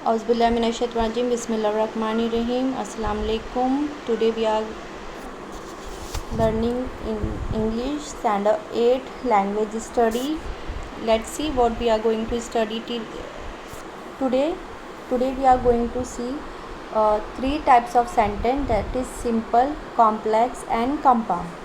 Auzubillahiminash-shaytanir-rajim. Bismillahir-rahmanir-rahim. Assalamu alaikum. Today we are learning in English standard 8 language study. Let's see what we are going to study today. Today we are going to see three types of sentence, that is simple, complex and compound.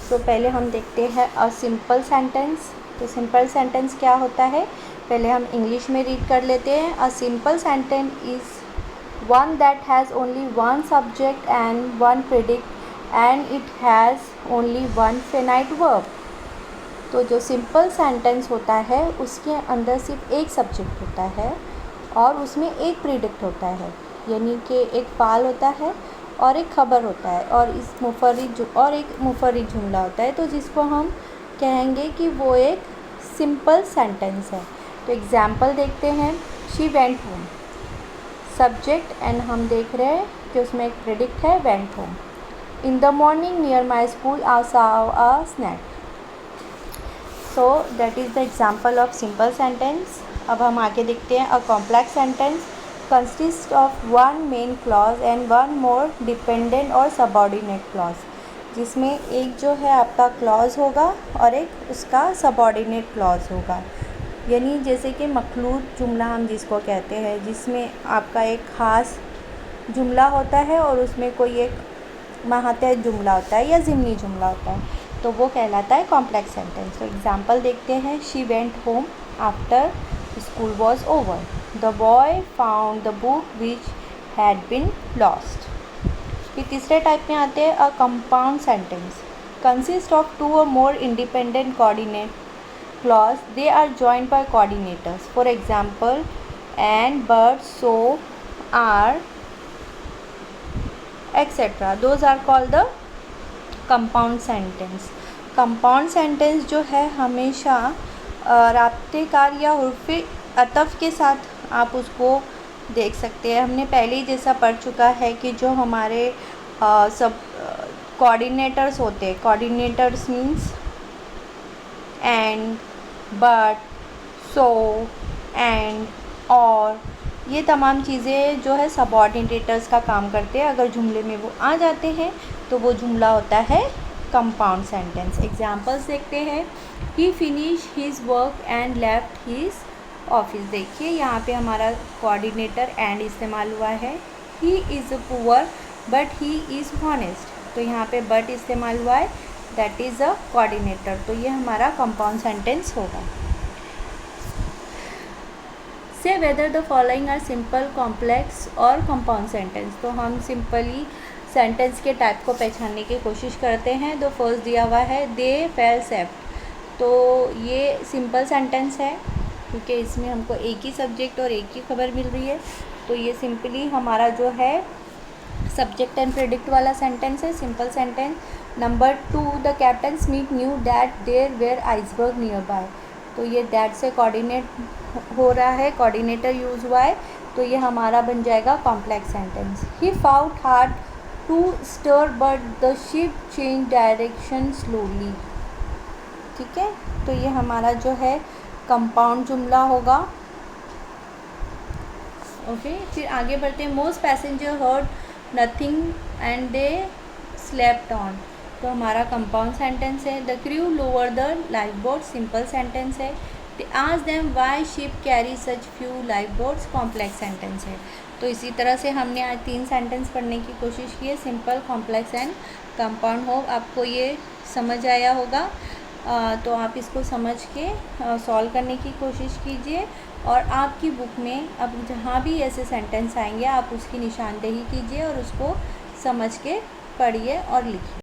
तो पहले हम देखते हैं a simple sentence. तो simple sentence क्या होता है, पहले हम इंग्लिश में रीड कर लेते हैं. A simple sentence is one that has only one subject and one predict and it has only one finite verb. तो जो सिंपल सेंटेंस होता है उसके अंदर सिर्फ एक सब्जेक्ट होता है और उसमें एक प्रेडिक्ट होता है, यानी कि एक फ़ाल होता है और एक खबर होता है और एक मुफर्रिद जुमला होता है. तो जिसको हम कहेंगे कि वो एक सिंपल सेंटेंस है. तो एग्ज़ाम्पल देखते हैं. She went home, subject and हम देख रहे हैं कि उसमें एक प्रेडिक्ट है, went home. In the morning near my school I saw a snake. So that is the example of simple sentence. अब हम आगे देखते हैं. A complex sentence consist of one main clause and one more dependent और subordinate clause, जिसमें एक जो है आपका क्लॉज होगा और एक उसका सबऑर्डिनेट क्लॉज होगा. यानी जैसे कि मखलूत जुमला हम जिसको कहते हैं, जिसमें आपका एक ख़ास जुमला होता है और उसमें कोई एक माहतहत जुमला होता है या ज़िमनी जुमला होता है, तो वो कहलाता है कॉम्प्लेक्स सेंटेंस. तो एग्ज़ाम्पल देखते हैं. She went home after school was over. The boy found the book which had been lost. फिर तीसरे टाइप में आते हैं. A compound sentence consist of two or more independent coordinate clause. They are joined by coordinators. For example and but so or etcetera. Those are called the compound sentence. Compound sentence जो है हमेशा राब्तेकार या हुर्फ़े अतफ़ के साथ आप उसको देख सकते हैं. हमने पहले ही जैसा पढ़ चुका है कि जो हमारे सब कोऑर्डिनेटर्स होते हैं, coordinators means and, but, so, and, और, ये तमाम चीज़ें जो है सबऑर्डिनेटर्स का काम करते हैं. अगर जुमले में वो आ जाते हैं तो वो जुमला होता है कंपाउंड सेंटेंस. एग्जांपल्स देखते हैं. He finish his work and left his office. देखिए यहाँ पे हमारा कोऑर्डिनेटर एंड इस्तेमाल हुआ है. He is poor but he is honest. तो यहाँ पे बट इस्तेमाल हुआ है, दैट इज़ अ कोऑर्डिनेटर. तो ये हमारा कंपाउंड सेंटेंस होगा. Say whether the following are simple, complex और कंपाउंड सेंटेंस. तो हम सिंपली सेंटेंस के टाइप को पहचानने की कोशिश करते हैं. तो फर्स्ट दिया हुआ है दे फेल सेफ्ट. तो ये सिंपल सेंटेंस है क्योंकि इसमें हमको एक ही सब्जेक्ट और एक ही खबर मिल रही है. तो ये सिंपली हमारा जो है सब्जेक्ट एंड प्रेडिक्ट वाला सेंटेंस है, simple sentence. Number 2, the captain Smith knew that there were iceberg nearby. तो ये दैट से कोऑर्डिनेट हो रहा है, कोऑर्डिनेटर यूज़ हुआ है, तो ये हमारा बन जाएगा complex sentence. He fought hard to steer but the ship change direction slowly. ठीक है, तो ये हमारा जो है कंपाउंड जुमला होगा. ओके, फिर आगे बढ़ते हैं. Most passenger heard nothing and they slept on. तो हमारा कंपाउंड सेंटेंस है. The crew lower the life boat. Simple sentence है. They asked them why ship carry such few life boats. Complex sentence है. तो इसी तरह से हमने आज 3 सेंटेंस पढ़ने की कोशिश की है, सिंपल, कॉम्प्लेक्स एंड कंपाउंड. हो आपको ये समझ आया होगा. तो आप इसको समझ के सॉल्व करने की कोशिश कीजिए और आपकी बुक में अब जहाँ भी ऐसे सेंटेंस आएंगे आप उसकी निशानदेही कीजिए और उसको समझ के पढ़िए और लिखिए.